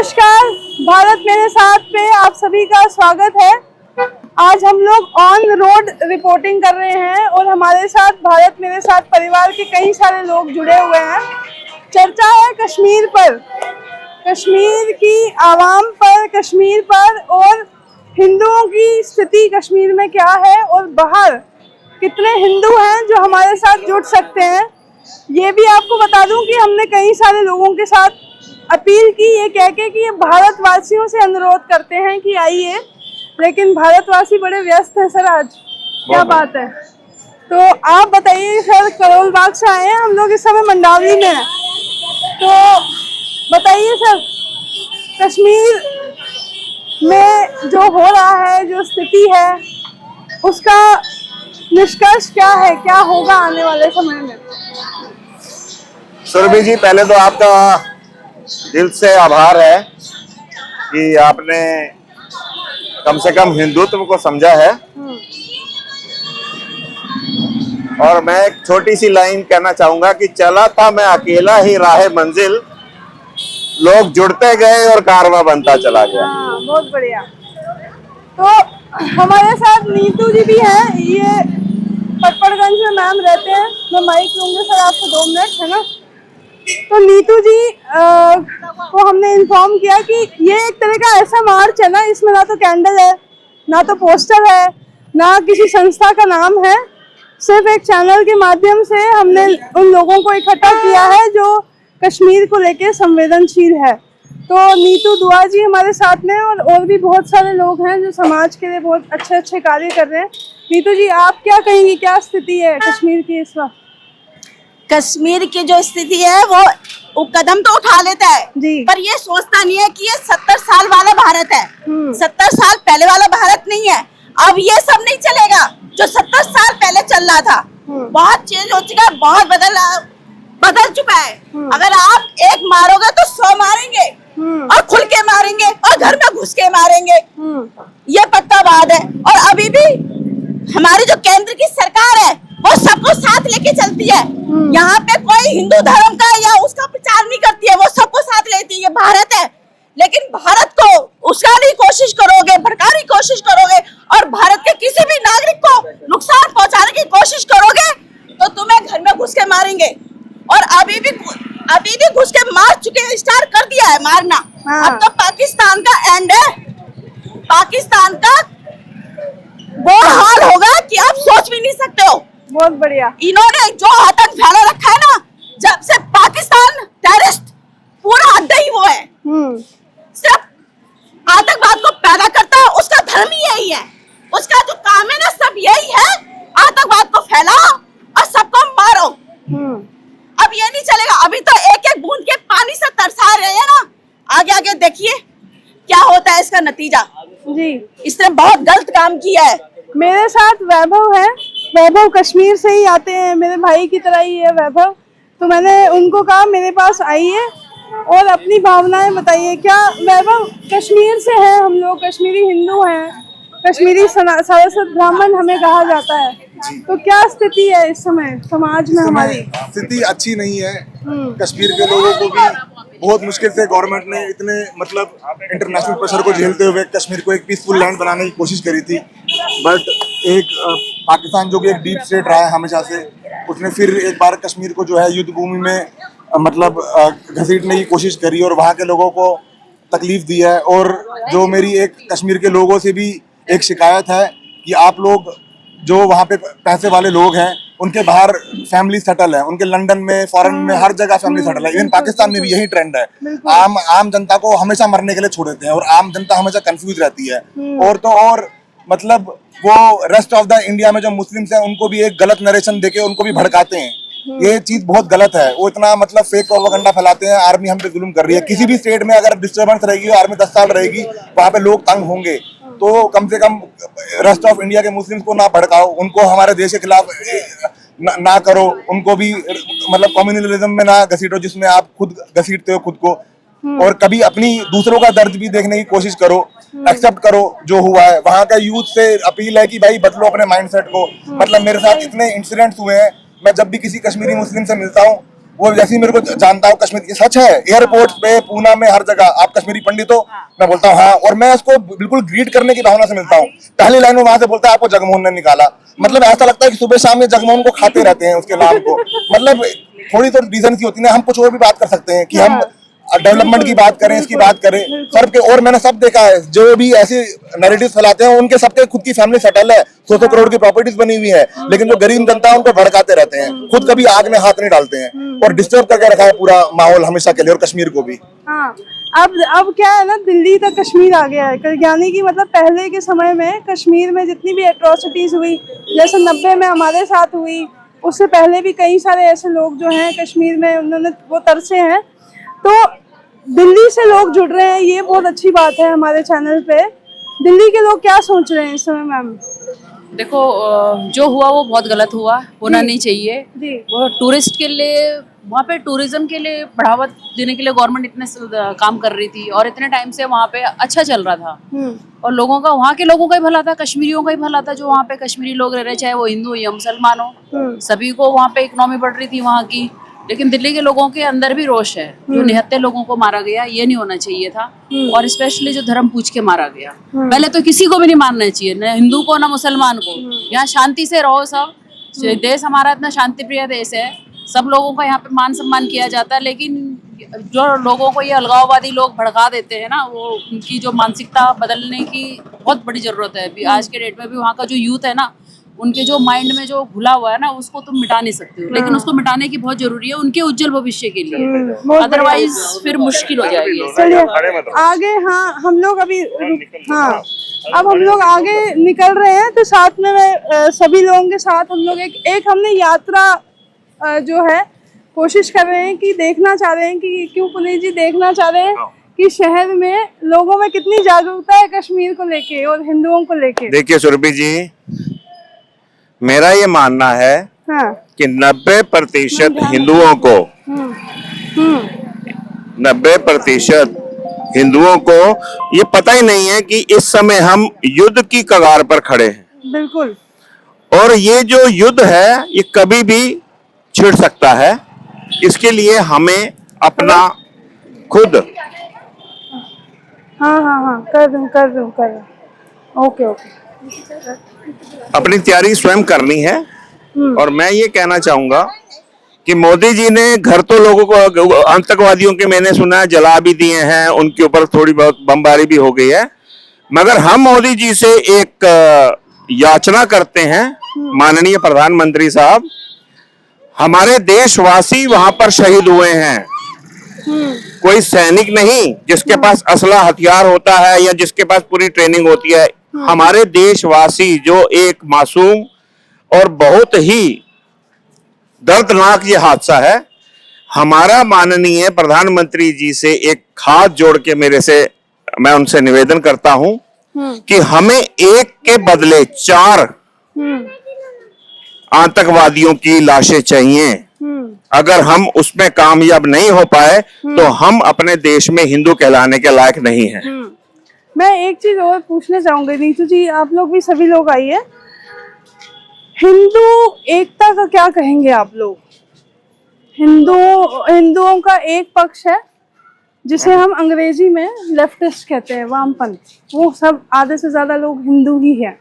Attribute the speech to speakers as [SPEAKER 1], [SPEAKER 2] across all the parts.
[SPEAKER 1] नमस्कार, भारत मेरे साथ पे आप सभी का स्वागत है। आज हम लोग ऑन रोड रिपोर्टिंग कर रहे हैं और हमारे साथ भारत मेरे साथ परिवार के कई सारे लोग जुड़े हुए हैं। चर्चा है कश्मीर पर, कश्मीर की आवाम पर, कश्मीर पर और हिंदुओं की स्थिति कश्मीर में क्या है और बाहर कितने हिंदू हैं जो हमारे साथ जुड़ सकते हैं। ये भी आपको बता दूं कि हमने कई सारे लोगों के साथ अपील की ये कह के कि ये भारतवासियों से अनुरोध करते हैं कि आइए, लेकिन भारतवासी बड़े व्यस्त हैं सर। आज क्या बात है, तो आप बताइए सर। करोल बाग से आए हैं हम लोग, इस समय मंडावली में हैं, तो बताइए सर कश्मीर में जो हो रहा है, जो स्थिति है, उसका निष्कर्ष क्या है, क्या होगा आने वाले समय में।
[SPEAKER 2] सुरभि जी, पहले तो आपका दिल से आभार है कि आपने कम से कम हिंदुत्व को समझा है। और मैं एक छोटी सी लाइन कहना चाहूंगा कि चला था मैं अकेला ही राह मंजिल, लोग जुड़ते गए और कारवां बनता चला गया।
[SPEAKER 1] हाँ, बहुत बढ़िया। तो हमारे साथ नीतू जी भी हैं, ये पटपड़गंज में मैम रहते हैं। मैं माइक लूंगी सर आपको 2 मिनट, है ना। तो नीतू जी को हमने इन्फॉर्म किया कि ये एक तरह का ऐसा मार्च है ना, इसमें ना तो कैंडल है, ना तो पोस्टर है, ना किसी संस्था का नाम है। सिर्फ एक चैनल के माध्यम से हमने उन लोगों को इकट्ठा किया है जो कश्मीर को लेके संवेदनशील है। तो नीतू दुआ जी हमारे साथ में और भी बहुत सारे लोग हैं जो समाज के लिए बहुत अच्छे अच्छे कार्य कर रहे हैं। नीतू जी, आप क्या कहेंगी, क्या स्थिति है कश्मीर की इस वक्त।
[SPEAKER 3] कश्मीर की जो स्थिति है वो कदम तो उठा लेता है
[SPEAKER 1] जी,
[SPEAKER 3] पर ये सोचता नहीं है कि ये 70 साल वाला भारत है। 70 साल पहले वाला भारत नहीं है। अब ये सब नहीं चलेगा जो 70 साल पहले चल रहा था। बहुत चेंज हो चुका है, बहुत बदल चुका है। अगर आप एक मारोगे तो 100 मारेंगे और खुल के मारेंगे और घर में घुस के मारेंगे, ये पक्का बात है। और अभी भी हमारी जो केंद्र की सरकार है वो सबको साथ लेके चलती है। यहाँ पे कोई हिंदू धर्म का या उसका प्रचार नहीं करती है, वो सबको साथ लेती है। ये भारत है, लेकिन भारत को उस्काने की कोशिश करोगे, भड़काने की कोशिश करोगे और भारत के किसी भी नागरिक को नुकसान पहुंचाने की कोशिश करोगे तो तुम्हें घर में घुस के मारेंगे। और अभी भी घुस के मार चुके हैं, स्टार्ट कर दिया है मारना। अब तो पाकिस्तान का एंड है, पाकिस्तान का वो हाल होगा कि आप सोच भी नहीं सकते हो।
[SPEAKER 1] बहुत बढ़िया।
[SPEAKER 3] इन्होंने जो आतंक फैला रखा है ना, जब से पाकिस्तान टेररिस्ट पूरा अड्डा ही वो है, सिर्फ आतंकवाद को पैदा करता है। उसका धर्म ही यही है, उसका जो काम है ना सब यही है, आतंकवाद को फैलाओ और सबको मारो। अब ये नहीं चलेगा। अभी तो एक एक बूंद के पानी से तरसा रहे हैं ना, आगे आगे देखिए क्या होता है इसका नतीजा।
[SPEAKER 1] जी,
[SPEAKER 3] इसने बहुत गलत काम किया है।
[SPEAKER 1] मेरे साथ वैभव है, वैभव कश्मीर से ही आते हैं, मेरे भाई की तरह ही है वैभव। तो मैंने उनको कहा मेरे पास आइए और अपनी भावनाएं बताइए। क्या वैभव, कश्मीर से हैं हम लोग, कश्मीरी हिंदू हैं, कश्मीरी सारस्वत ब्राह्मण हमें कहा जाता है, तो क्या स्थिति है इस समय समाज में हमारी।
[SPEAKER 4] स्थिति अच्छी नहीं है। कश्मीर के लोगों को भी बहुत मुश्किल से गवर्नमेंट ने इतने इंटरनेशनल प्रेशर को झेलते हुए कश्मीर को एक पीसफुल लैंड बनाने की कोशिश करी थी। बट एक पाकिस्तान जो कि एक डीप स्टेट रहा है हमेशा से, उसने फिर एक बार कश्मीर को जो है युद्ध भूमि में घसीटने की कोशिश करी और वहाँ के लोगों को तकलीफ दी है। और जो मेरी एक कश्मीर के लोगों से भी एक शिकायत है कि आप लोग जो वहाँ पे पैसे वाले लोग हैं उनके बाहर फैमिली सेटल है, उनके लंदन में, फॉरेन में, हर जगह फैमिली सेटल है। इवन पाकिस्तान में भी यही ट्रेंड है। आम जनता को हमेशा मरने के लिए छोड़ देते हैं और आम जनता हमेशा कंफ्यूज रहती है। और तो और वो रेस्ट ऑफ द इंडिया में जो मुस्लिम्स हैं उनको भी एक गलत नरेशन देके उनको भी भड़काते हैं। ये चीज बहुत गलत है। वो इतना फेक प्रोपेगेंडा फैलाते हैं, आर्मी हम पे जुल्म कर रही है। किसी भी स्टेट में अगर डिस्टर्बेंस रहेगी, आर्मी 10 साल रहेगी, वहाँ पे लोग तंग होंगे। तो कम से कम रेस्ट ऑफ इंडिया के मुस्लिम्स को ना भड़काओ, उनको हमारे देश के खिलाफ ना करो, उनको भी कम्युनलिज्म में ना घसीटो जिसमें आप खुद घसीटते हो खुद को। और कभी अपनी दूसरों का दर्द भी देखने की कोशिश करो, एक्सेप्ट करो जो हुआ है। वहाँ का यूथ से अपील है कि भाई बदलो अपने माइंडसेट को। मेरे साथ इतने इंसिडेंट्स हुए हैं, मैं जब भी किसी कश्मीरी मुस्लिम से मिलता हूँ वो जैसे ही मेरे को जानता हूँ कश्मीर की, सच है, एयरपोर्ट पे, पूना में, हर जगह आप कश्मीरी पंडित हो, मैं बोलता हूँ हाँ, और मैं उसको बिल्कुल ग्रीट करने की भावना से मिलता हूँ। पहली लाइन में वहां से बोलता है आपको जगमोहन ने निकाला, मतलब ऐसा लगता है कि सुबह शाम ये जगमोहन को खाते रहते हैं, उसके नाम को। मतलब थोड़ी तो रीजन सी होती है ना, हम कुछ और भी बात कर सकते हैं कि हम डेवलपमेंट की बात करें, इसकी बात करें सब के, और मैंने सब देखा है जो भी ऐसे नैरेटिव फैलाते हैं उनके सबके खुद की फैमिली सेटल है, 100 करोड़ की प्रॉपर्टीज बनी हुई है, लेकिन जो गरीब जनता है उनको भड़काते रहते हैं, खुद कभी आग में हाथ नहीं डालते हैं, और डिस्टर्ब करके रखा है पूरा माहौल हमेशा के लिए, और कश्मीर को भी।
[SPEAKER 1] हाँ, अब क्या है ना, दिल्ली तक कश्मीर आ गया है, यानी कि मतलब पहले के समय में कश्मीर में जितनी भी एट्रोसिटीज हुई, जैसे 90 में हमारे साथ हुई, उससे पहले भी कई सारे ऐसे लोग जो हैं कश्मीर में उन्होंने वो तरसे हैं, तो दिल्ली से लोग जुड़ रहे हैं, ये बहुत अच्छी बात है हमारे चैनल पे। दिल्ली के लोग क्या सोच रहे हैं इस समय मैम? देखो,
[SPEAKER 5] जो हुआ वो बहुत गलत हुआ, होना नहीं चाहिए।
[SPEAKER 1] जी।
[SPEAKER 5] वो टूरिस्ट के लिए, वहाँ पे टूरिज्म के लिए बढ़ावा देने के लिए गवर्नमेंट इतने काम कर रही थी, और इतने टाइम से वहाँ पे अच्छा चल रहा था, और लोगों का, वहाँ के लोगों का ही भला था, कश्मीरियों का ही भला था, जो वहाँ पे कश्मीरी लोग रह रहे, चाहे वो हिंदू या मुसलमान हो, सभी को वहाँ पे इकोनॉमी बढ़ रही थी वहाँ की। लेकिन दिल्ली के लोगों के अंदर भी रोष है, जो 79 लोगों को मारा गया, ये नहीं होना चाहिए था, और स्पेशली जो धर्म पूछ के मारा गया, पहले तो किसी को भी नहीं मारना चाहिए, न हिंदू को, न मुसलमान को। यहाँ शांति से रहो सब, देश हमारा इतना शांति प्रिय देश है, सब लोगों का यहाँ पे मान सम्मान किया जाता है, लेकिन जो लोगों को ये अलगाववादी लोग भड़का देते हैं ना, वो उनकी जो मानसिकता बदलने की बहुत बड़ी जरूरत है। अभी आज के डेट में भी वहाँ का जो यूथ है ना, उनके जो माइंड में जो घुला हुआ है ना, उसको तुम मिटा नहीं सकते हो, लेकिन उसको मिटाने की बहुत जरूरी है उनके उज्जवल भविष्य के लिए, अदरवाइज फिर मुश्किल हो जाएगी।
[SPEAKER 1] चलिए आगे, हाँ हम लोग अभी, हाँ अब हम लोग आगे निकल रहे हैं, तो साथ में मैं सभी लोगों के साथ हम लोग एक हमने यात्रा जो है कोशिश कर रहे हैं कि देखना चाह रहे हैं कि क्यों पुनीत जी देखना चाह रहे हैं कि शहर में लोगों में कितनी जागरूकता है कश्मीर को लेके और हिंदुओं को लेके।
[SPEAKER 2] देखिए सुरभि जी, मेरा ये मानना है
[SPEAKER 1] हाँ।
[SPEAKER 2] कि 90% हिंदुओं को 90% हिंदुओं को ये पता ही नहीं है कि इस समय हम युद्ध की कगार पर खड़े हैं।
[SPEAKER 1] बिल्कुल।
[SPEAKER 2] और ये जो युद्ध है ये कभी भी छिड़ सकता है, इसके लिए हमें अपना खुद,
[SPEAKER 1] हाँ कर दूं ओके
[SPEAKER 2] अपनी तैयारी स्वयं करनी है। और मैं ये कहना चाहूंगा कि मोदी जी ने घर तो लोगों को, आतंकवादियों के मैंने सुना जला भी दिए हैं, उनके ऊपर थोड़ी बहुत बमबारी भी हो गई है, मगर हम मोदी जी से एक याचना करते हैं, माननीय प्रधानमंत्री साहब, हमारे देशवासी वहां पर शहीद हुए हैं, कोई सैनिक नहीं जिसके पास असला हथियार होता है या जिसके पास पूरी ट्रेनिंग होती है, हमारे देशवासी जो एक मासूम और बहुत ही दर्दनाक ये हादसा है। हमारा माननीय प्रधानमंत्री जी से एक हाथ जोड़ के मैं उनसे निवेदन करता हूं कि हमें एक के बदले 4 आतंकवादियों की लाशें चाहिए। अगर हम उसमें कामयाब नहीं हो पाए तो हम अपने देश में हिंदू कहलाने के लायक नहीं हैं।
[SPEAKER 1] मैं एक चीज और पूछना चाहूंगी नीतू जी, आप लोग भी सभी लोग आइए, हिंदू एकता का क्या कहेंगे आप लोग? हिंदुओं का एक पक्ष है जिसे हम अंग्रेजी में लेफ्टिस्ट कहते हैं, वामपंथ, वो सब आधे से ज्यादा लोग हिंदू ही हैं,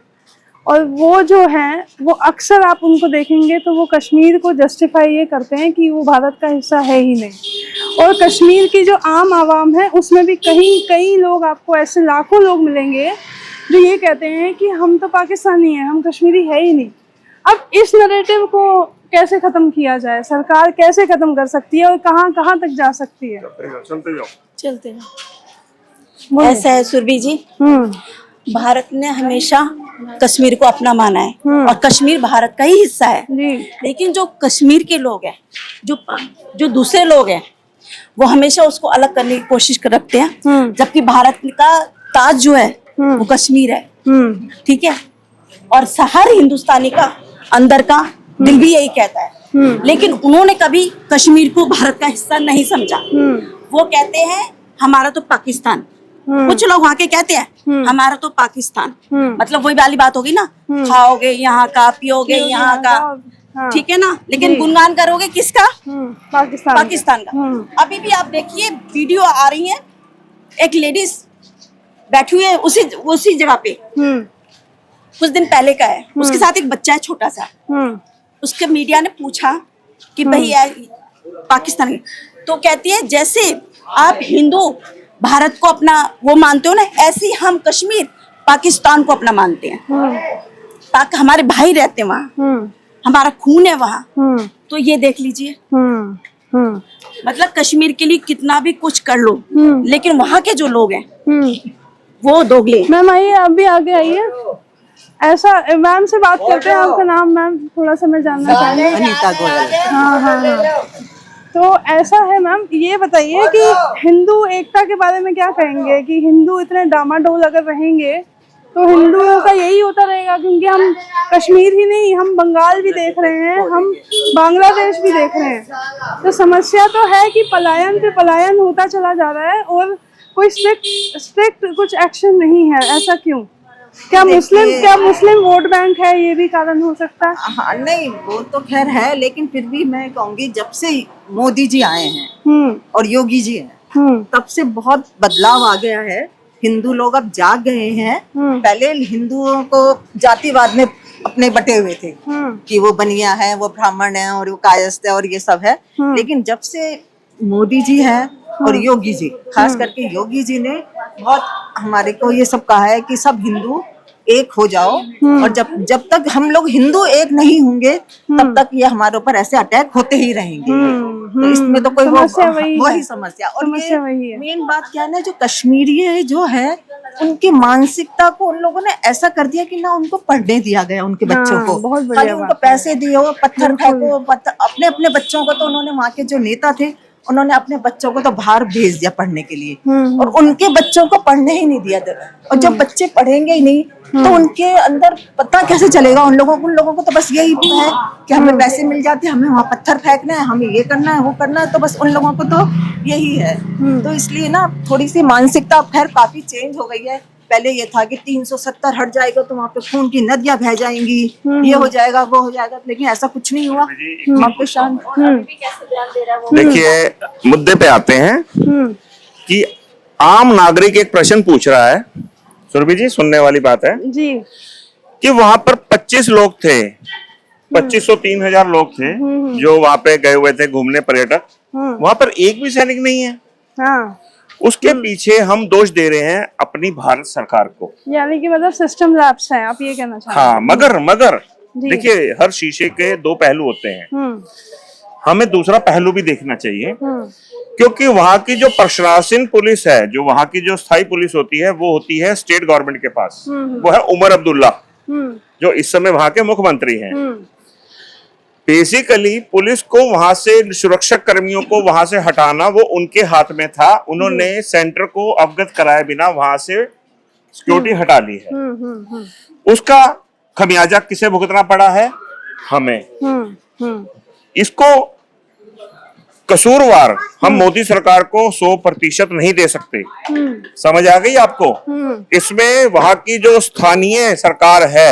[SPEAKER 1] और वो जो हैं वो अक्सर आप उनको देखेंगे तो वो कश्मीर को जस्टिफाई ये करते हैं कि वो भारत का हिस्सा है ही नहीं। और कश्मीर की जो आम आवाम है उसमें भी कई लोग, आपको ऐसे लाखों लोग मिलेंगे जो ये कहते हैं कि हम तो पाकिस्तानी हैं, हम कश्मीरी है ही नहीं। अब इस नैरेटिव को कैसे खत्म किया जाए, सरकार कैसे खत्म कर सकती है और कहाँ तक जा सकती है?
[SPEAKER 3] चलते हैं। ऐसा है सुरभि जी, भारत ने हमेशा कश्मीर को अपना माना है, और कश्मीर भारत का ही हिस्सा है। लेकिन जो कश्मीर के लोग हैं, जो दूसरे लोग हैं, वो हमेशा उसको अलग करने की कोशिश रखते हैं, जबकि भारत का ताज जो है वो कश्मीर है, ठीक है। और हर हिंदुस्तानी का अंदर का दिल भी यही कहता है, लेकिन उन्होंने कभी कश्मीर को भारत का हिस्सा नहीं समझा। वो कहते हैं हमारा तो पाकिस्तान, कुछ लोग वहाँ के कहते हैं हमारा तो पाकिस्तान, मतलब वही वाली बात होगी ना, खाओगे यहाँ का, पियोगे यहाँ का,
[SPEAKER 1] हाँ।
[SPEAKER 3] ठीक है ना, लेकिन
[SPEAKER 1] जी।
[SPEAKER 3] गुणगान करोगे किसका?
[SPEAKER 1] पाकिस्तान
[SPEAKER 3] पाकिस्तान का। अभी भी आप देखिए वीडियो आ रही है, एक लेडीज बैठी हुई है उसी जगह पे, कुछ दिन पहले का है, उसके साथ एक बच्चा है छोटा सा। उसके मीडिया ने पूछा कि भैया पाकिस्तान, तो कहती है जैसे आप हिंदू भारत को अपना वो मानते हो ना, ऐसे ही हम कश्मीर पाकिस्तान को अपना मानते हैं। हमारे भाई रहते हैं वहाँ, हमारा खून है वहाँ। तो ये देख लीजिए, मतलब कश्मीर के लिए कितना भी कुछ कर लो, लेकिन वहाँ के जो लोग हैं वो दोगले।
[SPEAKER 1] मैम आइए, आप भी आगे आइए। ऐसा मैम से बात करते हैं। आपका नाम मैम थोड़ा सा मैं जानना चाहूँगी।
[SPEAKER 6] अनीता गोयल।
[SPEAKER 1] हाँ। तो ऐसा है मैम, ये बताइए कि हिंदू एकता के बारे में क्या कहेंगे कि हिंदू इतने डामाडोल अगर रहेंगे तो हिंदुओं का यही होता रहेगा, क्योंकि हम कश्मीर ही नहीं, हम बंगाल भी देख रहे हैं, हम बांग्लादेश भी देख रहे हैं। तो समस्या तो है कि पलायन पे पलायन होता चला जा रहा है और कोई स्ट्रिक्ट कुछ एक्शन नहीं है। ऐसा क्यों? क्या मुस्लिम वोट बैंक है, ये भी कारण हो सकता है?
[SPEAKER 6] हाँ, नहीं वो तो खैर है, लेकिन फिर भी मैं कहूँगी जब से मोदी जी आए हैं और योगी जी हैं, तब से बहुत बदलाव आ गया है। हिंदू लोग अब जाग गए हैं। पहले हिंदुओं को जातिवाद में अपने बटे हुए थे कि वो बनिया है, वो ब्राह्मण है और वो कायस्थ है और ये सब है। लेकिन जब से मोदी जी हैं और योगी जी, खास करके योगी जी ने बहुत हमारे को ये सब कहा है कि सब हिंदू एक हो जाओ, और जब तक हम लोग हिंदू एक नहीं होंगे तब तक ये हमारे ऊपर ऐसे अटैक होते ही रहेंगे। तो इसमें तो कोई वही समस्या। और ये मेन बात क्या है ना, जो कश्मीरी जो है उनकी मानसिकता को उन लोगों ने ऐसा कर दिया कि ना उनको पढ़ने दिया गया उनके बच्चों को, खाली उनको पैसे दिए, पत्थर फेंको, अपने अपने बच्चों को तो उन्होंने, वहाँ के जो नेता थे उन्होंने अपने बच्चों को तो बाहर भेज दिया पढ़ने के लिए, और उनके बच्चों को पढ़ने ही नहीं दिया। और जब बच्चे पढ़ेंगे ही नहीं तो उनके अंदर पता कैसे चलेगा? उन लोगों को तो बस यही है कि हमें पैसे मिल जाते हैं, हमें वहाँ पत्थर फेंकना है, हमें ये करना है, वो करना है, तो बस उन लोगों को तो यही है। तो इसलिए ना थोड़ी सी मानसिकता खैर काफी चेंज हो गई है। पहले ये था कि 370 हट जाएगा तो वहाँ पे खून की नदियां बह जाएंगी, ये हो जाएगा, वो हो जाएगा, लेकिन ऐसा कुछ नहीं हुआ। वहाँ पे शांत।
[SPEAKER 2] देखिए, मुद्दे पे आते हैं कि आम नागरिक एक प्रश्न पूछ रहा है, सुरभि जी सुनने वाली बात है
[SPEAKER 1] जी,
[SPEAKER 2] कि वहां पर 25 लोग थे, 2503,000 लोग थे जो वहां पे गए हुए थे घूमने, पर्यटक। वहां पर एक भी सैनिक नहीं है।
[SPEAKER 1] हाँ।
[SPEAKER 2] उसके पीछे हम दोष दे रहे हैं अपनी भारत सरकार को,
[SPEAKER 1] यानी कि मतलब सिस्टम लैप्स है, आप ये कहना चाहते हैं?
[SPEAKER 2] हाँ, मगर देखिए, हर शीशे के दो पहलू होते हैं। हमें दूसरा पहलू भी देखना चाहिए, क्योंकि वहां की जो प्रशासन पुलिस है, जो वहां की जो स्थायी पुलिस होती है, वो होती है स्टेट गवर्नमेंट के पास। वो है उमर अब्दुल्ला, जो इस समय वहां के मुख्यमंत्री हैं। बेसिकली पुलिस को वहां से, सुरक्षा कर्मियों को वहां से हटाना वो उनके हाथ में था। उन्होंने सेंटर को अवगत कराए बिना वहां से सिक्योरिटी हटा ली है। उसका खमियाजा किसे भुगतना पड़ा है? हमें। इसको कसूरवार हम मोदी सरकार को 100% नहीं दे सकते। समझ आ गई आपको? इसमें वहां की जो स्थानीय सरकार है,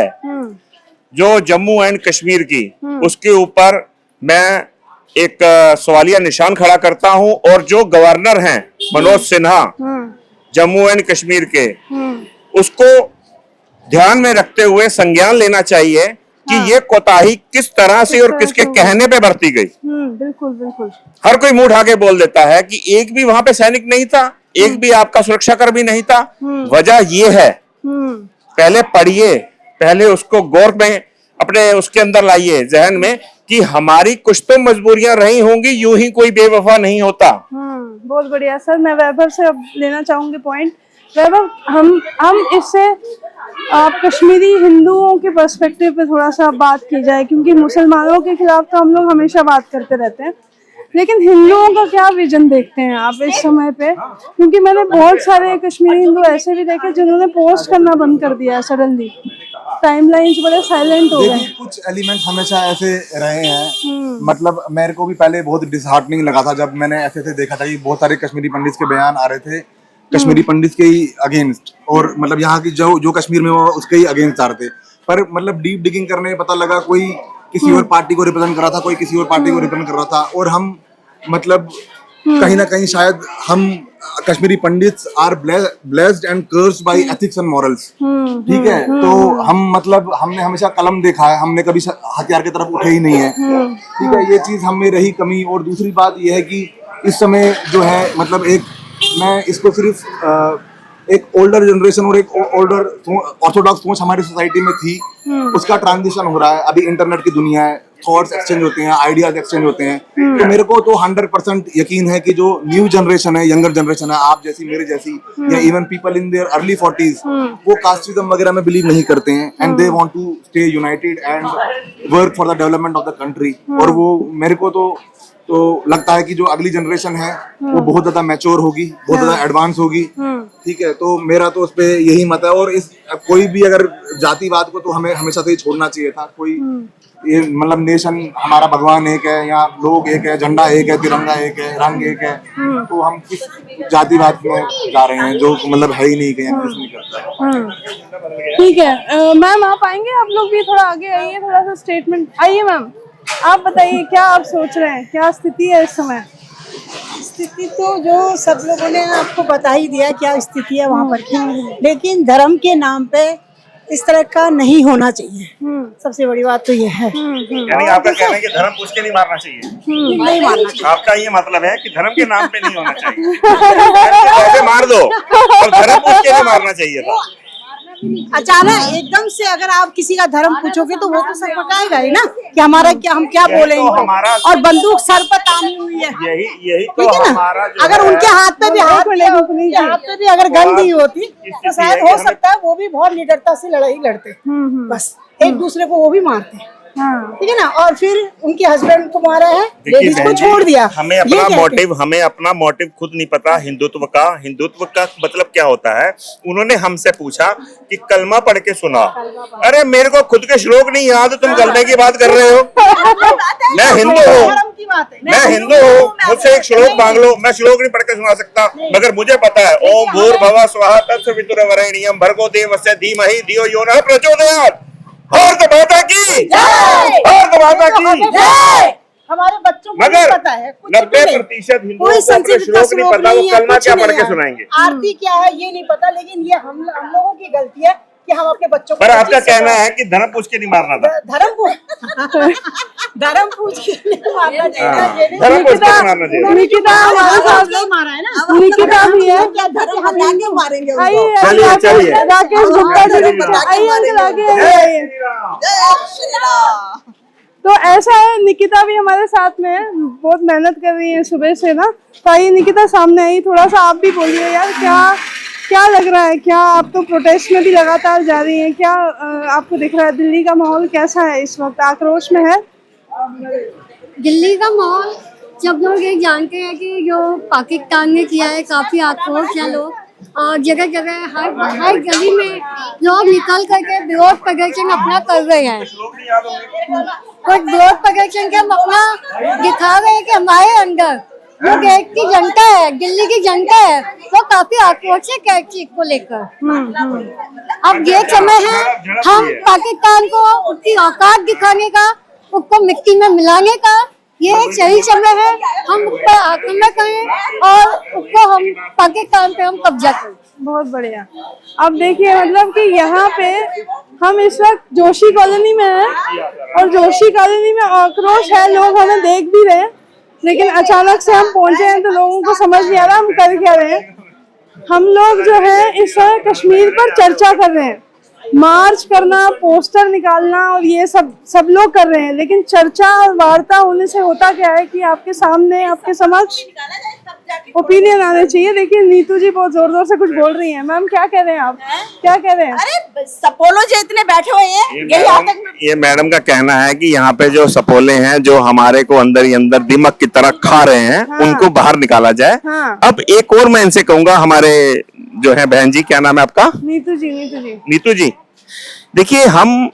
[SPEAKER 2] जो जम्मू एंड कश्मीर की, उसके ऊपर मैं एक सवालिया निशान खड़ा करता हूं। और जो गवर्नर हैं मनोज सिन्हा जम्मू एंड कश्मीर के, उसको ध्यान में रखते हुए संज्ञान लेना चाहिए कि ये कोताही किस तरह से और किसके कहने पे बरती गई।
[SPEAKER 1] बिल्कुल।
[SPEAKER 2] हर कोई मुंह उठा के बोल देता है कि एक भी वहां पे सैनिक नहीं था, एक भी आपका सुरक्षाकर्मी नहीं था। वजह ये है, पहले पढ़िए, पहले उसको गौर में अपने उसके अंदर लाइए जहन में कि हमारी कुछ तो मजबूरियां रही होंगी, यूं ही कोई बेवफा नहीं होता।
[SPEAKER 1] बहुत बढ़िया सर। मैं वैभव से अब लेना चाहूंगी पॉइंट। वैभव, हम इससे आप कश्मीरी हिंदुओं के पर्सपेक्टिव पे थोड़ा सा बात की जाए, क्योंकि मुसलमानों के खिलाफ तो हम लोग हमेशा बात करते रहते हैं, लेकिन हिंदुओं का क्या विजन देखते हैं आप इस समय पे? क्योंकि मैंने बहुत सारे कश्मीरी हिंदू ऐसे भी देखे जिन्होंने पोस्ट करना बंद कर दिया है सडनली। टाइमलाइंस बड़े साइलेंट हो गए।
[SPEAKER 4] कुछ एलिमेंट्स हमेशा ऐसे रहे हैं। मतलब मेरे को भी पहले बहुत डिसहार्टनिंग लगा था जब मैंने ऐसे देखा था कि बहुत सारे कश्मीरी पंडित के बयान आ रहे थे कश्मीरी पंडित के ही अगेंस्ट, और मतलब यहाँ की जो कश्मीर में वो उसके ही अगेंस्ट आ रहे थे। पर मतलब डीप डिगिंग करने पता लगा कोई किसी और पार्टी को रिप्रेजेंट कर रहा था, कोई किसी और पार्टी को रिप्रेजेंट कर रहा था, और हम मतलब कहीं ना कहीं शायद हम Kashmiri Pandits are blessed and cursed by ethics and morals, ठीक है। तो हम मतलब हमने हमेशा कलम देखा है, हमने कभी हथियार की तरफ उठे ही नहीं है, ठीक है। ये चीज हमें रही कमी। और दूसरी बात ये है कि इस समय जो है मतलब मैं इसको सिर्फ एक ओल्डर जनरेशन और एक ओल्डर ऑर्थोडॉक्स सोच हमारी सोसाइटी में थी, उसका ट्रांजिशन हो रहा है। अभी इंटरनेट की दुनिया है, थॉट्स एक्सचेंज होते हैं, आइडियाज एक्सचेंज होते हैं। तो मेरे को तो 100% यकीन है कि जो न्यू जनरेशन है, यंगर जनरेशन है, आप जैसी मेरे जैसी, या even people in their early 40s, वो कास्टिज्म वगैरह में बिलीव नहीं करते हैं, and they want to stay united and work for the development of the country. और वो मेरे को तो लगता है कि जो अगली जनरेशन है वो बहुत ज्यादा मैच्योर होगी, बहुत ज्यादा एडवांस होगी, ठीक है। तो मेरा तो उस पे यही मत है। और इस कोई भी अगर जातिवाद को तो हमें हमेशा से ही छोड़ना चाहिए था। कोई ये मतलब नेशन, हमारा भगवान एक है, या लोग एक है, झंडा एक है, तिरंगा एक है, रंग एक है, तो हम किस जातिवाद में जा रहे हैं जो मतलब है ही नहीं, कहीं एग्जिस्ट नहीं करता।
[SPEAKER 1] ठीक है मैम, आप आएंगे? आप लोग भी थोड़ा आगे आइए, थोड़ा सा स्टेटमेंट। आइए मैम, आप बताइए क्या आप सोच रहे हैं, क्या स्थिति है इस समय?
[SPEAKER 7] स्थिति तो जो सब लोगों ने आपको बता ही दिया क्या स्थिति है वहाँ पर की, लेकिन धर्म के नाम पे इस तरह का नहीं होना चाहिए। सबसे बड़ी बात तो ये है।
[SPEAKER 2] यानी आपका कहना है कि धर्म पूछ के नहीं मारना चाहिए?
[SPEAKER 7] नहीं मानना चाहिए।
[SPEAKER 2] आपका ये मतलब है कि धर्म के नाम पे नहीं होना चाहिए, ऐसे मार दो, और धर्म पूछ के नहीं मारना चाहिए था।
[SPEAKER 7] अचानक एकदम से अगर आप किसी का धर्म पूछोगे तो वो तो सर पकाएगा ही ना कि हमारा क्या, हम क्या बोलेंगे। और बंदूक सर पर तानी हुई है,
[SPEAKER 2] यही तो
[SPEAKER 7] ठीक है ना।
[SPEAKER 2] हमारा जो
[SPEAKER 7] अगर
[SPEAKER 2] है,
[SPEAKER 7] उनके हाथ पे भी अगर गन दी होती तो शायद हो सकता है वो भी बहुत निडरता से लड़ाई लड़ते, बस एक दूसरे को वो भी मारते, ठीक है ना। और फिर उनके हस्बैंड को मारा है, लेडीज को छोड़ दिया।
[SPEAKER 2] हमें अपना मोटिव खुद नहीं पता हिंदुत्व का मतलब क्या होता है। उन्होंने हमसे पूछा कि कलमा पढ़ के सुना। अरे मेरे को खुद के श्लोक नहीं याद, तुम कलमे की बात कर रहे हो। मैं हिंदू हूँ, मुझसे एक श्लोक मांग लो, मैं श्लोक नहीं पढ़ के सुना सकता, मगर मुझे पता है ओम भूर्भुवः स्वः तत्सवितुर्वरेण्यं भर्गो देवस्य धीमहि धियो यो नः प्रचोदयात्। भारत माता की जय, भारत माता की जय।
[SPEAKER 7] हमारे बच्चों को
[SPEAKER 2] मगर
[SPEAKER 7] पता है
[SPEAKER 2] 90% हिंदुओं को अपने श्लोक नहीं पता, वो कलमा क्या पढ़ के सुनाएंगे,
[SPEAKER 7] आरती क्या है ये नहीं पता। लेकिन ये हम लोगों की गलती है कि हम अपने बच्चों को।
[SPEAKER 2] पर आपका कहना है कि धर्म पूछ के नहीं मारना था?
[SPEAKER 7] धर्म पूछ के नहीं मारना चाहिए।
[SPEAKER 2] धर्म पूछ के नहीं मारना चाहिए।
[SPEAKER 1] निकिता हमारे साथ
[SPEAKER 7] मारा है ना,
[SPEAKER 1] निकिता भी है।
[SPEAKER 7] क्या धर्म हम जाके मारेंगे उनको।
[SPEAKER 1] आइए
[SPEAKER 2] चलिए।
[SPEAKER 1] राकेश गुप्ता जी, आइए अंकल आगे आइए। तो ऐसा है, निकिता भी हमारे साथ में है, बहुत मेहनत कर रही है सुबह से ना। तो आइए निकिता सामने आई, थोड़ा सा आप भी बोलिए यार, क्या लग रहा है? क्या आप तो प्रोटेस्ट में भी लगातार जा रही हैं, क्या आपको दिख रहा है? दिल्ली का माहौल कैसा है इस वक्त? आक्रोश में है
[SPEAKER 8] दिल्ली का माहौल? जब लोग ये जानते हैं कि जो पाकिस्तान ने किया है, काफी आक्रोश है लोग, और जगह जगह हर गली में लोग निकल करके विरोध प्रदर्शन अपना कर रहे हैं। कुछ विरोध प्रदर्शन के हम अपना दिखा रहे हैं कि हमारे अंदर जो देश की जनता है, दिल्ली की जनता है, वो काफी आक्रोश है कैट चीज को लेकर। अब ये समय है हम पाकिस्तान को उसकी औकात दिखाने का, उसको मिट्टी में मिलाने का, ये एक सही समय है। हम उस पर आक्रमण करें और उसको हम पाकिस्तान पे हम कब्जा करें।
[SPEAKER 1] बहुत बढ़िया। अब देखिए मतलब कि यहाँ पे हम इस वक्त जोशी कॉलोनी में हैं, और जोशी कॉलोनी में आक्रोश है, लोग हमें देख भी रहे हैं, लेकिन अचानक से हम पहुंचे हैं तो लोगों को समझ नहीं आ रहा हम कर क्या रहे हैं। हम लोग जो है इस समय कश्मीर पर चर्चा कर रहे हैं, मार्च करना, पोस्टर निकालना और ये सब लोग कर रहे हैं, लेकिन चर्चा और वार्ता होने से होता क्या है कि आपके सामने, आपके समक्ष ओपिनियन आने चाहिए। देखिए नीतू जी बहुत जोर जोर से कुछ बोल रही हैं। मैम क्या कह रहे हैं आप? क्या कह रहे हैं?
[SPEAKER 3] अरे सपोलो जो इतने बैठे हुए हैं,
[SPEAKER 2] ये मैडम का कहना है कि यहाँ पे जो सपोले हैं, जो हमारे को अंदर ही अंदर दिमक की तरह खा रहे हैं, उनको बाहर निकाला जाए। अब एक और मैं इनसे कहूंगा, हमारे जो है बहन जी, क्या नाम है आपका?
[SPEAKER 1] नीतू जी।
[SPEAKER 2] देखिए, हम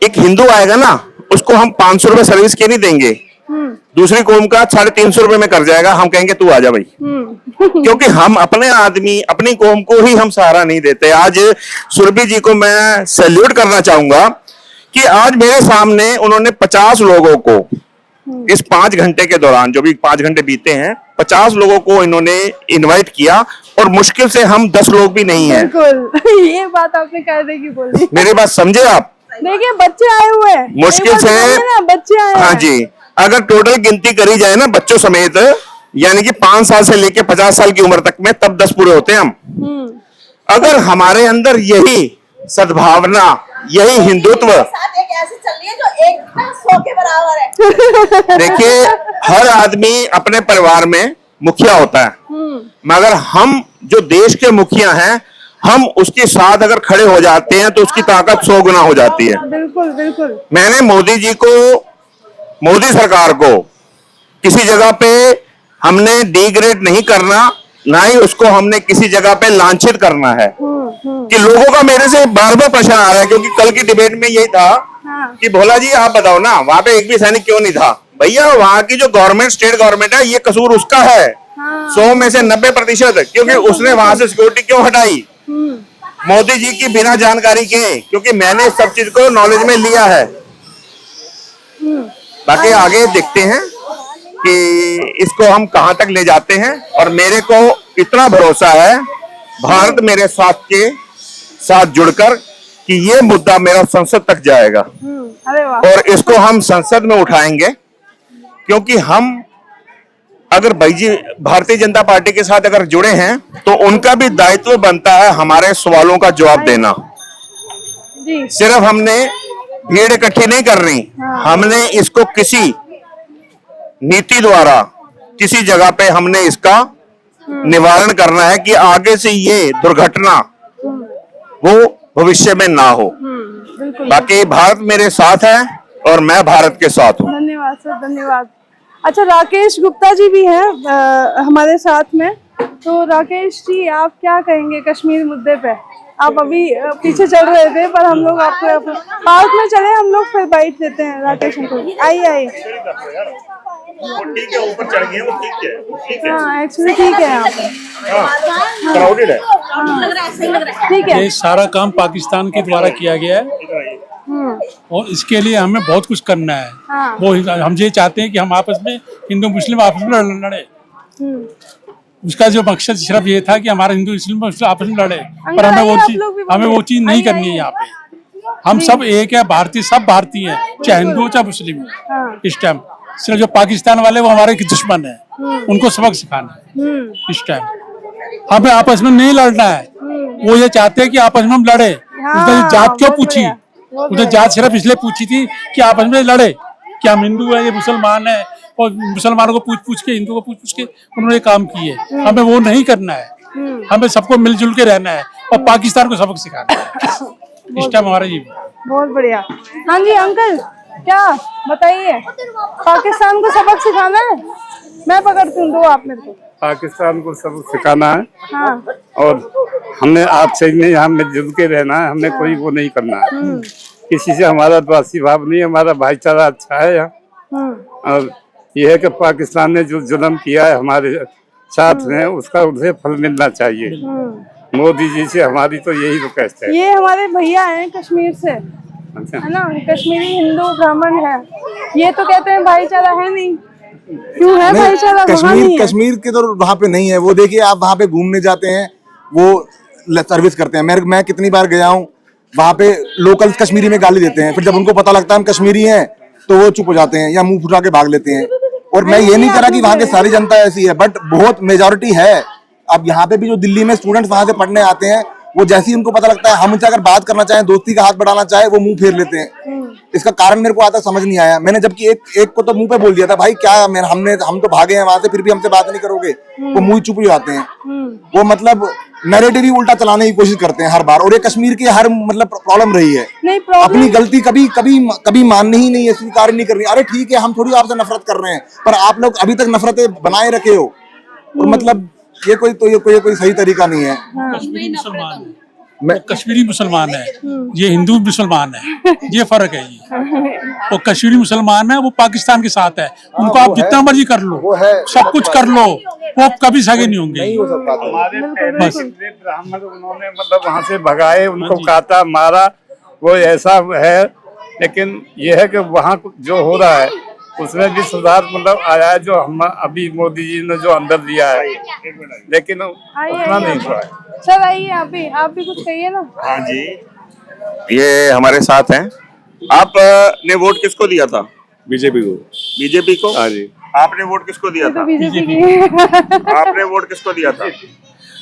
[SPEAKER 2] एक हिंदू आएगा ना, उसको हम 500 रुपए सर्विस के नहीं देंगे, दूसरी कौम का 350 रुपए में कर जाएगा, हम कहेंगे तू आजा भाई। क्योंकि हम अपने आदमी, अपनी कौम को ही हम सहारा नहीं देते। आज सुरभि जी को मैं सैल्यूट करना चाहूंगा कि आज मेरे सामने उन्होंने 50 लोगों को इस 5 घंटे के दौरान, जो भी 5 घंटे बीते हैं, 50 लोगों को इन्होंने इनवाइट किया और मुश्किल से हम 10 लोग भी नहीं हैं।
[SPEAKER 1] बिल्कुल ये बात आपने कायदे की बोली।
[SPEAKER 2] मेरी बात समझे आप?
[SPEAKER 1] देखिए बच्चे आए हुए हैं,
[SPEAKER 2] मुश्किल
[SPEAKER 1] एक बार
[SPEAKER 2] से
[SPEAKER 1] समझिए ना, बच्चे आए
[SPEAKER 2] हाँ
[SPEAKER 1] हैं।
[SPEAKER 2] जी, अगर टोटल गिनती करी जाए ना बच्चों समेत, यानी कि 5 साल से लेके 50 साल की उम्र तक में, तब 10 पूरे होते हैं हम। अगर हमारे अंदर यही सद्भावना, यही हिंदुत्व,
[SPEAKER 3] साथ एक ऐसी चल रही है जो एक ना 100 के बराबर है।
[SPEAKER 2] देखिए हर आदमी अपने परिवार में मुखिया होता है, मगर हम जो देश के मुखिया हैं, हम उसके साथ अगर खड़े हो जाते हैं तो उसकी ताकत 100 गुना हो जाती है।
[SPEAKER 1] बिल्कुल बिल्कुल।
[SPEAKER 2] मैंने मोदी जी को, मोदी सरकार को किसी जगह पे हमने डिग्रेड नहीं करना, ना ही उसको हमने किसी जगह पे लांछित करना है। कि लोगों का मेरे से बार बार प्रश्न आ रहा है, क्योंकि कल की डिबेट में यही था कि भोला जी आप बताओ ना, वहां पे एक भी सैनिक क्यों नहीं था? भैया वहां की जो गवर्नमेंट, स्टेट गवर्नमेंट है, ये कसूर उसका है। 100 में से 90%, क्योंकि उसने वहां से सिक्योरिटी क्यों हटाई? मोदी जी की बिना जानकारी के, क्योंकि मैंने सब चीज को नॉलेज में लिया है। बाकी आगे देखते हैं कि इसको हम कहां तक ले जाते हैं, और मेरे को इतना भरोसा है भारत मेरे साथ के साथ जुड़कर कि ये मुद्दा मेरा संसद तक जाएगा।
[SPEAKER 1] अरे वाह।
[SPEAKER 2] और इसको हम संसद में उठाएंगे, क्योंकि हम अगर भारतीय जनता पार्टी के साथ अगर जुड़े हैं तो उनका भी दायित्व बनता है हमारे सवालों का जवाब देना।
[SPEAKER 1] जी।
[SPEAKER 2] सिर्फ हमने भीड़ इकट्ठी नहीं करनी, हमने इसको किसी नीति द्वारा किसी जगह पे हमने इसका निवारण करना है कि आगे से ये दुर्घटना वो भविष्य में ना हो। बाकी भारत मेरे साथ है और मैं भारत के साथ हूँ।
[SPEAKER 1] धन्यवाद सर, धन्यवाद। अच्छा, राकेश गुप्ता जी भी हैं हमारे साथ में। तो राकेश जी आप क्या कहेंगे कश्मीर मुद्दे पे? आप अभी पीछे चल रहे थे, पर हम लोग आपको पार्क में चले, हम लोग फिर बाइट देते हैं राकेश अंकल। आइए आइए।
[SPEAKER 2] ठीक है, ऊपर चढ़ गए, वो ठीक है।
[SPEAKER 1] हाँ एक्चुअली ठीक है, यहाँ पे
[SPEAKER 2] क्राउडेड है।
[SPEAKER 1] ठीक है।
[SPEAKER 9] ये सारा काम पाकिस्तान के द्वारा किया गया है और इसके लिए हमें बहुत कुछ करना है। वो हम ये चाहते हैं कि हम आपस में, हिंदू मुस्लिम आपस में लड़े। उसका जो मकसद सिर्फ ये था कि हमारा हिंदू मुस्लिम आपस में लड़े, पर हमें वो चीज नहीं करनी है। यहाँ पे हम सब एक है, भारतीय, सब भारतीय हैं, चाहे हिंदू हो चाहे मुस्लिम हो। इस टाइम सिर्फ जो पाकिस्तान वाले वो हमारे दुश्मन है, उनको सबक सिखाना है। इस टाइम हमें आपस में नहीं लड़ना है। वो ये चाहते हैं कि आपस में हम लड़े। उसने जात क्यों पूछी? उसने जात सिर्फ इसलिए पूछी थी कि आपस में लड़े, कि हम हिंदू है, ये मुसलमान है, और मुसलमानों को पूछ के, हिंदू को पूछ के उन्होंने काम किए। हमें वो नहीं करना है, हमें सबको मिलजुल के रहना है और पाकिस्तान को सबक सिखाना है। इस टाइम हमारा ये
[SPEAKER 1] बहुत बढ़िया। हाँ जी अंकल, क्या बताइए? पाकिस्तान को सबक सिखाना है? मैं पकड़ती हूँ, दो आप मेरे को।
[SPEAKER 10] पाकिस्तान को सबक सिखाना है।
[SPEAKER 1] हाँ।
[SPEAKER 10] और हमने आपसे नहीं, हमें जुड़ के रहना है, हमने कोई वो नहीं करना है। किसी से हमारा द्वेषी भाव नहीं, हमारा भाईचारा अच्छा है यहाँ। और यह है कि पाकिस्तान ने जो जुल्म किया है हमारे साथ में, उसका उसे फल मिलना चाहिए। मोदी जी से हमारी तो यही रिक्वेस्ट है।
[SPEAKER 1] ये हमारे भैया हैं कश्मीर से, है ना, कश्मीरी हिंदू ब्राह्मण है। ये तो कहते हैं भाईचारा है नहीं, क्यों है भाईचारा?
[SPEAKER 4] कश्मीर के तो वहाँ पे नहीं है। वो देखिए, आप वहाँ पे घूमने जाते हैं, वो सर्विस करते हैं। मैं कितनी बार गया हूँ, वहाँ पे लोकल कश्मीरी में गाली देते हैं, फिर जब उनको पता लगता है हम कश्मीरी हैं तो वो चुप हो जाते हैं या मुंह फुटा के भाग लेते हैं। और मैं ये नहीं कह रहा कि वहाँ की सारी जनता ऐसी है, बट बहुत मेजोरिटी है। अब यहाँ पे भी जो दिल्ली में स्टूडेंट्स वहाँ से पढ़ने आते हैं, वो जैसे ही उनको पता लगता है हम उनसे अगर बात करना चाहें, दोस्ती का हाथ बढ़ाना चाहे, वो मुंह फेर लेते हैं। इसका कारण मेरे को आज तक समझ नहीं आया। मैंने जबकि एक को तो मुंह पे बोल दिया था, भाई क्या हम तो भागे हैं वहां से, फिर भी हमसे बात नहीं करोगे? वो मुंह चुप हो जाते हैं। वो मतलब नैरेटिव ही उल्टा चलाने की कोशिश करते हैं हर बार। और ये कश्मीर की हर मतलब प्रॉब्लम रही है। अपनी गलती कभी कभी कभी माननी ही नहीं है, स्वीकार नहीं करनी। अरे ठीक है, हम थोड़ी आपसे नफरत कर रहे हैं, पर आप लोग अभी तक नफरतें बनाए रखे हो। और मतलब ये कोई सही तरीका नहीं है।
[SPEAKER 9] कश्मीरी मुसलमान है, वो कश्मीरी मुसलमान है, ये हिंदू मुसलमान है, ये फर्क है। ये वो कश्मीरी मुसलमान है, वो पाकिस्तान के साथ है। उनको आप जितना मर्जी कर लो, सब कुछ कर लो, वो कभी सगे नहीं होंगे।
[SPEAKER 10] हमारे ब्राह्मण उन्होंने मतलब वहाँ से भगाए, उनको काटा मारा। वो ऐसा है लेकिन ये है कि वहाँ जो हो रहा है उसमें भी सुधार मतलब आया है, जो हम अभी मोदी जी ने जो अंदर दिया है, लेकिन उतना नहीं हुआ है।
[SPEAKER 1] सर आइए, आप भी कुछ कहिए ना।
[SPEAKER 2] हाँ जी, ये हमारे साथ हैं। आप ने वोट किसको दिया था?
[SPEAKER 11] बीजेपी को।
[SPEAKER 2] बीजेपी को?
[SPEAKER 11] हाँ जी।
[SPEAKER 2] आपने वोट किसको दिया था?
[SPEAKER 1] बीजेपी की।
[SPEAKER 2] आपने वोट किसको दिया था?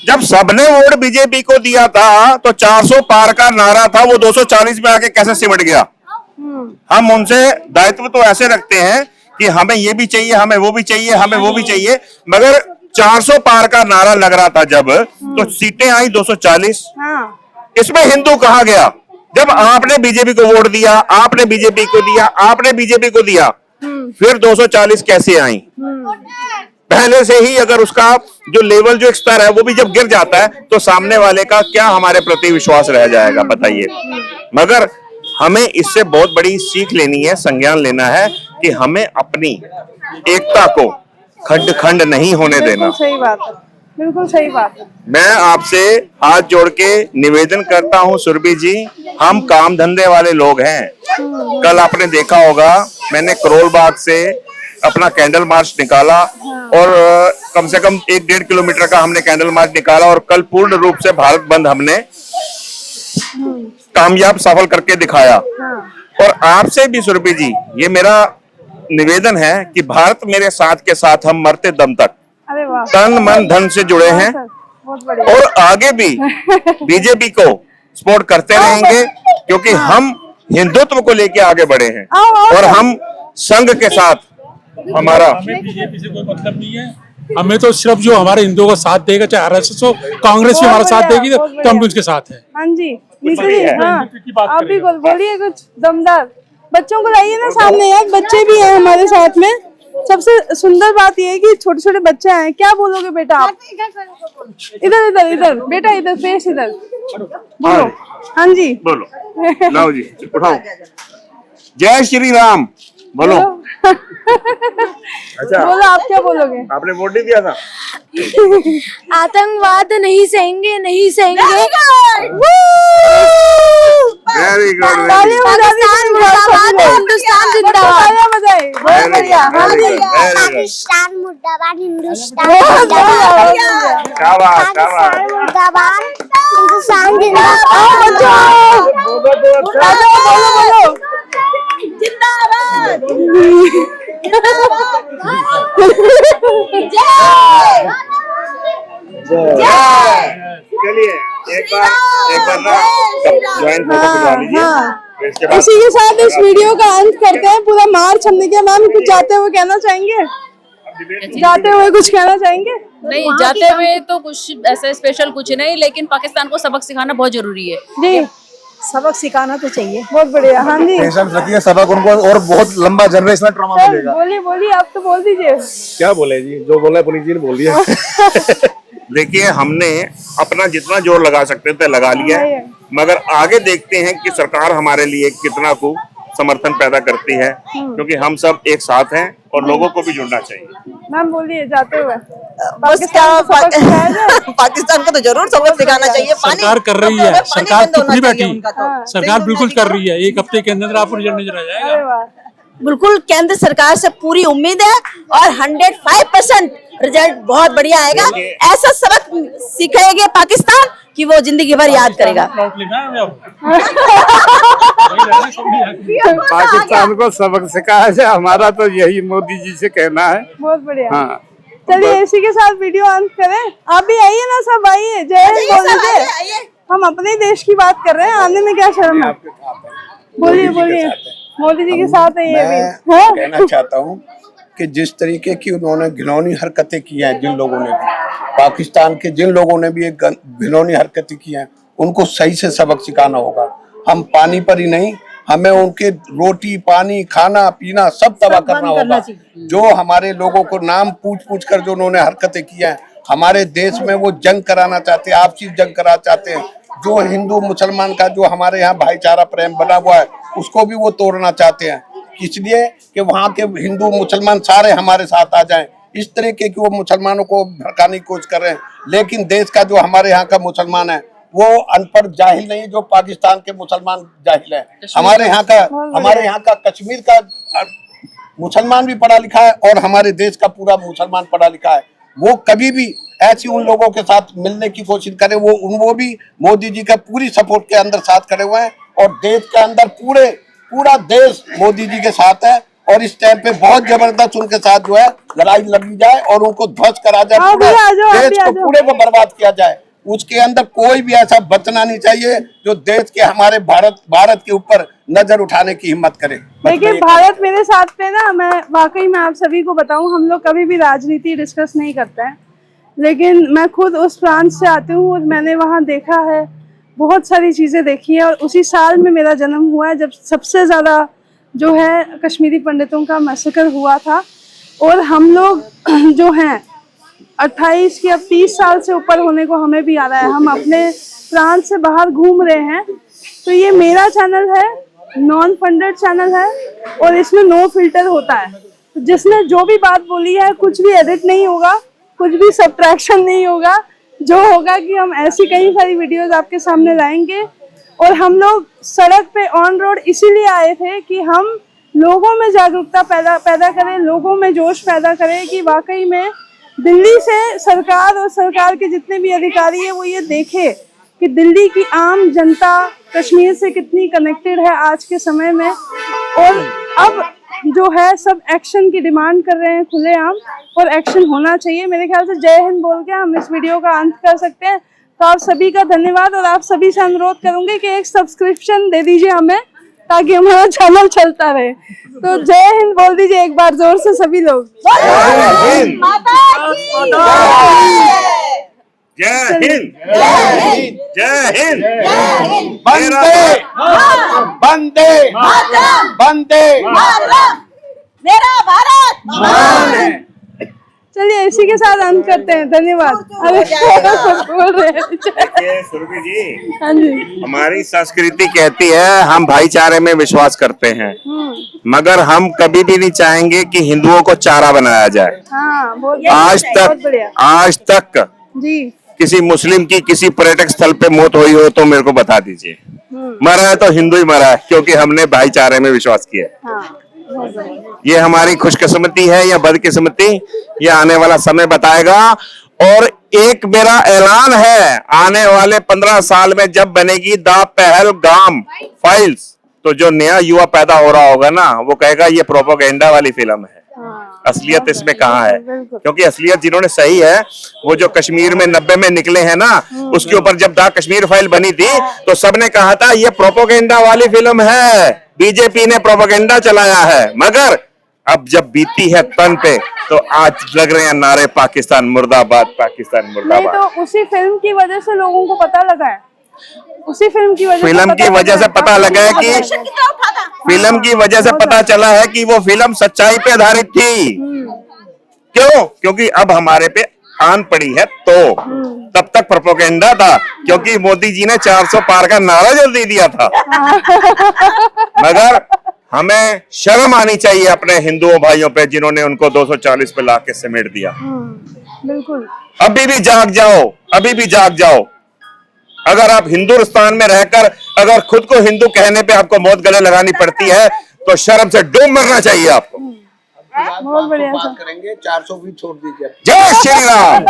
[SPEAKER 2] जब सबने वोट बीजेपी को दिया था तो 400 पार का नारा था, वो 240 में आके कैसे सिमट गया? हम उनसे दायित्व तो ऐसे रखते हैं कि हमें ये भी चाहिए, हमें वो भी चाहिए, हमें वो भी चाहिए, मगर 400 पार का नारा लग रहा था जब, तो सीटें आई 240। इसमें हिंदू कहाँ गया? जब आपने बीजेपी को वोट दिया, आपने बीजेपी को दिया, आपने बीजेपी को दिया, फिर 240 कैसे आई? पहले से ही अगर उसका जो लेवल, जो स्तर है, वो भी जब गिर जाता है तो सामने वाले का क्या हमारे प्रति विश्वास रह जाएगा, बताइए। मगर हमें इससे बहुत बड़ी सीख लेनी है, संज्ञान लेना है कि हमें अपनी एकता को खंड खंड नहीं होने देना।
[SPEAKER 1] सही बात है, बिल्कुल सही बात है।
[SPEAKER 2] मैं आपसे हाथ जोड़ के निवेदन करता हूं सुरभि जी, हम काम धंधे वाले लोग हैं। कल आपने देखा होगा, मैंने करोल बाग से अपना कैंडल मार्च निकाला और कम से कम 1-1.5 किलोमीटर का हमने कैंडल मार्च निकाला, और कल पूर्ण रूप से भारत बंद हमने कामयाब सफल करके दिखाया। और आपसे भी सुरभि जी, ये मेरा निवेदन है कि भारत मेरे साथ के साथ हम मरते दम तक
[SPEAKER 1] अरे वाह,
[SPEAKER 2] तन मन धन से जुड़े हैं,
[SPEAKER 1] बहुत बढ़िया।
[SPEAKER 2] और आगे भी बीजेपी को सपोर्ट करते रहेंगे, क्योंकि हम हिंदुत्व को लेके आगे बढ़े हैं और हम संघ के साथ हमारा।
[SPEAKER 9] हमें बीजेपी से कोई मतलब नहीं है, हमें तो सिर्फ जो हमारे हिंदुओं का साथ देगा, चाहे आरएसएस हो, कांग्रेस भी हमारा साथ देगी तो हम भी उसके साथ हैं।
[SPEAKER 1] हाँ जी, नीतू जी, हाँ आप भी बोलिए कुछ दमदार। बच्चों को लाइए ना सामने यार, बच्चे भी हैं हमारे साथ में। सबसे सुंदर बात यह है कि छोटे छोटे बच्चे हैं। क्या बोलोगे बेटा आप? इधर इधर इधर बेटा, इधर फेस इधर बोलो। हाँ जी
[SPEAKER 2] बोलो, लाओ जी, उठाओ। जय श्री राम बोलो। अच्छा,
[SPEAKER 1] बोलो, आप क्या बोलोगे?
[SPEAKER 2] आपने वोट नहीं दिया था?
[SPEAKER 8] आतंकवाद नहीं सहेंगे, नहीं सहेंगे।
[SPEAKER 2] Very good.
[SPEAKER 8] पाकिस्तान मुर्दाबाद, हिंदुस्तान जिंदाबाद।
[SPEAKER 1] बहुत बढ़िया। हाँ जी,
[SPEAKER 8] पाकिस्तान मुर्दाबाद, हिंदुस्तान
[SPEAKER 1] बहुत बढ़िया।
[SPEAKER 2] शाबाश शाबाश।
[SPEAKER 8] मुर्दाबाद, हिंदुस्तान जिंदाबाद।
[SPEAKER 1] बोलो बोलो।
[SPEAKER 3] जिंदाबाद।
[SPEAKER 2] चलिए एक बार ना ज्वाइंट फोटो खिंचवा लीजिए। इसके बाद
[SPEAKER 1] इसी के साथ इस वीडियो का अंत करते हैं। पूरा मार्च हमने किया। मैम कुछ जाते हुए कहना चाहेंगे? जाते हुए कुछ कहना चाहेंगे?
[SPEAKER 5] नहीं, जाते हुए तो कुछ ऐसा स्पेशल कुछ नहीं, लेकिन पाकिस्तान को सबक सिखाना बहुत जरूरी है
[SPEAKER 1] जी।
[SPEAKER 7] सबक सिखाना तो चाहिए।
[SPEAKER 1] बहुत बढ़िया। हाँ जी,
[SPEAKER 4] टेंशन रखिए सबक उनको, और बहुत लंबा जनरेशनल ट्रॉमा
[SPEAKER 1] सर
[SPEAKER 4] मिलेगा।
[SPEAKER 1] बोलिए बोलिए, आप तो बोल दीजिए।
[SPEAKER 11] क्या बोले जी, जो बोला है पुनीत जी ने बोल दिया।
[SPEAKER 2] देखिए, हमने अपना जितना जोर लगा सकते थे लगा लिया है, मगर आगे देखते हैं कि सरकार हमारे लिए कितना को समर्थन पैदा करती है, क्योंकि हम सब एक साथ हैं और लोगों को भी जुड़ना चाहिए।
[SPEAKER 1] मैम बोलिए जाते हुए।
[SPEAKER 6] पाकिस्तान को तो जरूर सबक सिखाना चाहिए।
[SPEAKER 9] सरकार कर रही है, सरकार चुप नहीं बैठी, सरकार बिल्कुल कर रही है। 1 हफ्ते के अंदर आपको रिजल्ट नजर आ जाएगा।
[SPEAKER 3] बिल्कुल केंद्र सरकार से पूरी उम्मीद है और 105% रिजल्ट बहुत बढ़िया आएगा। ऐसा सबक सीखेंगे पाकिस्तान कि वो जिंदगी भर याद करेगा।
[SPEAKER 10] पाकिस्तान को सबक सिखाया जाए, हमारा तो यही मोदी जी से कहना है।
[SPEAKER 1] बहुत बढ़िया।
[SPEAKER 10] हाँ,
[SPEAKER 1] चलिए इसी के साथ वीडियो अंत करें। आप भी आइए ना, सब आइए। जय हिंद बोल दीजिए। हम अपने देश की बात कर रहे हैं, आने में क्या शर्म है? बोलिए बोलिए। मोदी जी के साथ है ये भी।
[SPEAKER 12] मैं कहना चाहता हूँ कि जिस तरीके की उन्होंने घिनौनी हरकतें की हैं, जिन लोगों ने भी, पाकिस्तान के जिन लोगों ने भी एक घिनौनी हरकतें की हैं, उनको सही से सबक सिखाना होगा। हम पानी पर ही नहीं, हमें उनके रोटी पानी खाना पीना सब तबाह करना होगा। जो हमारे लोगों को नाम पूछ पूछ कर जो उन्होंने हरकतें की हैं, हमारे देश में वो जंग कराना चाहते हैं, आपसी जंग कराना चाहते हैं। जो हिंदू मुसलमान का जो हमारे यहाँ भाईचारा प्रेम बना हुआ है, उसको भी वो तोड़ना चाहते हैं, इसलिए कि वहाँ के हिंदू मुसलमान सारे हमारे साथ आ जाएं। इस तरीके की वो मुसलमानों को भड़काने की कोशिश कर रहे हैं, लेकिन देश का जो हमारे यहाँ का मुसलमान है वो अनपढ़ जाहिल नहीं जो पाकिस्तान के मुसलमान जाहिल है। हमारे यहाँ का कश्मीर का मुसलमान भी पढ़ा लिखा है और हमारे देश का पूरा मुसलमान पढ़ा लिखा है। वो कभी भी ऐसी उन लोगों के साथ मिलने की कोशिश करे, वो भी मोदी जी का पूरी सपोर्ट के अंदर साथ खड़े हुए हैं और देश के अंदर पूरा देश मोदी जी के साथ है। और इस टाइम पे बहुत जबरदस्त उनके साथ जो है लड़ाई लड़ी जाए और उनको ध्वस्त करा जाए, पूरे देश को पूरे को बर्बाद किया जाए। उसके अंदर कोई भी ऐसा बचना नहीं चाहिए जो देश के हमारे भारत के ऊपर नजर उठाने की हिम्मत करे।
[SPEAKER 1] देखिए भारत मेरे साथ पे ना, मैं वाकई में आप सभी को बताऊं, हम लोग कभी भी राजनीति डिस्कस नहीं करते हैं, लेकिन मैं खुद उस प्रांत से आती हूँ और मैंने वहाँ देखा है, बहुत सारी चीज़ें देखी है। और उसी साल में मेरा जन्म हुआ है जब सबसे ज़्यादा जो है कश्मीरी पंडितों का मैसेकर हुआ था। और हम लोग जो हैं 28 की अब 30 साल से ऊपर होने को हमें भी आ रहा है, हम अपने प्रांत से बाहर घूम रहे हैं। तो ये मेरा चैनल है, नॉन फंडेड चैनल है और इसमें नो फिल्टर होता है। तो जिसने जो भी बात बोली है, कुछ भी एडिट नहीं होगा, कुछ भी सब्ट्रैक्शन नहीं होगा। जो होगा कि हम ऐसी कई सारी वीडियोस आपके सामने लाएंगे। और हम लोग सड़क पे ऑन रोड इसीलिए आए थे कि हम लोगों में जागरूकता पैदा करें, लोगों में जोश पैदा करें कि वाकई में दिल्ली से सरकार और सरकार के जितने भी अधिकारी हैं वो ये देखे कि दिल्ली की आम जनता कश्मीर से कितनी कनेक्टेड है आज के समय में। और अब जो है सब एक्शन की डिमांड कर रहे हैं खुलेआम, और एक्शन होना चाहिए। मेरे ख्याल से जय हिंद बोल के हम इस वीडियो का अंत कर सकते हैं। तो आप सभी का धन्यवाद और आप सभी से अनुरोध करूंगी कि एक सब्सक्रिप्शन दे दीजिए हमें ताकि हमारा चैनल चलता रहे। तो जय हिंद बोल दीजिए एक बार जोर से सभी लोग।
[SPEAKER 2] जय हिंद, जय हिंद,
[SPEAKER 12] वंदे वंदे
[SPEAKER 3] मेरा भारत।
[SPEAKER 1] चलिए इसी के साथ अंत करते हैं, धन्यवाद। अरे बोल रहे हैं।
[SPEAKER 2] देखिए सुरभि जी,
[SPEAKER 1] हाँ जी,
[SPEAKER 2] हमारी संस्कृति कहती है हम भाईचारे में विश्वास करते हैं, मगर हम कभी भी नहीं चाहेंगे कि हिंदुओं को चारा बनाया जाए।
[SPEAKER 1] हाँ, बहुत
[SPEAKER 2] आज तक
[SPEAKER 1] जी
[SPEAKER 2] किसी मुस्लिम की किसी पर्यटक स्थल पे मौत हुई हो तो मेरे को बता दीजिए। मरा है तो हिंदू ही मरा है, क्योंकि हमने भाईचारे में विश्वास किया।
[SPEAKER 1] हाँ,
[SPEAKER 2] ये हमारी खुशकिस्मती है या बदकिस्मती, ये आने वाला समय बताएगा। और एक मेरा ऐलान है, आने वाले 15 साल में जब बनेगी द पहलगाम फाइल्स, तो जो नया युवा पैदा हो रहा होगा ना, वो कहेगा ये प्रोपेगेंडा वाली फिल्म है। असलियत इसमें कहाँ है? क्योंकि असलियत जिन्होंने सही है, वो जो कश्मीर में 90 में निकले हैं ना, उसके ऊपर जब द कश्मीर फाइल बनी थी तो सबने कहा था ये प्रोपेगेंडा वाली फिल्म है, बीजेपी ने प्रोपेगेंडा चलाया है। मगर अब जब बीती है तन पे तो आज लग रहे हैं नारे पाकिस्तान मुर्दाबाद, पाकिस्तान
[SPEAKER 1] नहीं
[SPEAKER 2] मुर्दाबाद।
[SPEAKER 1] तो उसी फिल्म की वजह से लोगों को पता लगा है, उसी फिल्म की वजह से
[SPEAKER 2] पता लगा है कि फिल्म की वजह से पता चला है कि वो फिल्म सच्चाई पे आधारित थी। क्यों? क्योंकि अब हमारे पे आन पड़ी है, तो तब तक प्रोपेगेंडा था, क्योंकि मोदी जी ने 400 पार का नारा जो दे दिया था। मगर हमें शर्म आनी चाहिए अपने हिंदुओं भाइयों पे, जिन्होंने उनको 240 पे ला के समेट दिया।
[SPEAKER 1] बिल्कुल,
[SPEAKER 2] अभी भी जाग जाओ, अभी भी जाग जाओ। अगर आप हिंदुस्तान में रहकर अगर खुद को हिंदू कहने पे आपको मौत गले लगानी पड़ती है तो शर्म से डूब मरना चाहिए आपको।
[SPEAKER 1] बहुत बढ़िया
[SPEAKER 12] बात करेंगे, 400 भी छोड़ दीजिए।
[SPEAKER 2] जय श्री राम।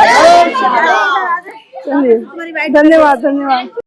[SPEAKER 1] चलिए, धन्यवाद धन्यवाद।